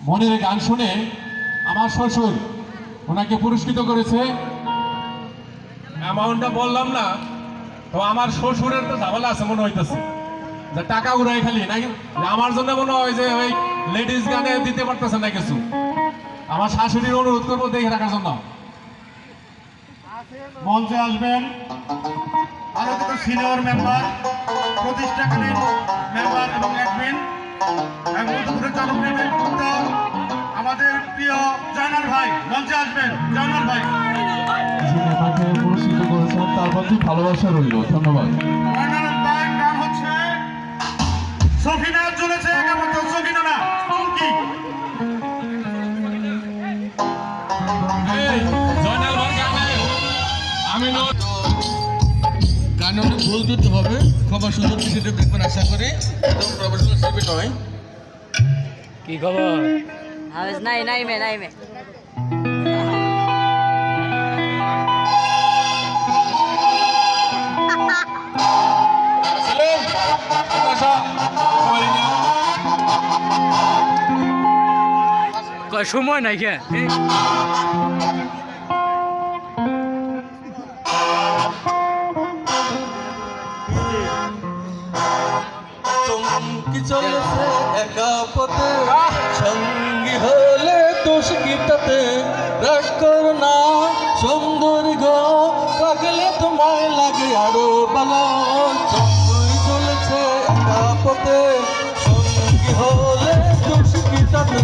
মনের গান শুনে আমার শ্বশুর ওনাকে পুরস্কৃত করেছে। অ্যামাউন্টটা বললাম না, তো আমার শ্বশুরের তো ঝামেলা আছে মনে হইতেছে, যে টাকা উড়াই খালি নাকি আমার জন্য মনে হয় যে ওই লেডিস গানে দিতে পারতেছে না কিছু। আমার শাশুড়ির অনুরোধ করবো দেখে রাখার জন্য। মঞ্চে আসবেন আরো দুটো সিনিয়র মেম্বার, প্রতিষ্ঠাকালীন মেম্বার এবং অ্যাডমিন চালক নেবেন আমাদের প্রিয় জয়নাল ভাই মঞ্চে আসবেন। জয়নাল ভাই যিনি আমাকে পুরস্কৃত করেছেন তার প্রতি ভালোবাসা রইল, ধন্যবাদ। জয়নাল ভাই নাম হচ্ছে সফিনা চলেছে, একমাত্র সফিনা না চুমকি। জয়নাল ভাই গানে আমি গানে অনেক ভুল দিতে হবে, খবর সুন্দর বিষয়টা দেখবেন আশা করি। একদম প্রফেশনাল শিল্পী নয়। কি খবর? habis naik. সময় নাই কে চমকি চলেছে একা পথে, সঙ্গী হলে দোষ গীতাতে। রাগ করো না সুন্দর গো, লাগলে তোমায় লাগে আরো ভালো। চমকি চলেছে একা পথে, সঙ্গী হলে দোষ গীতাতে।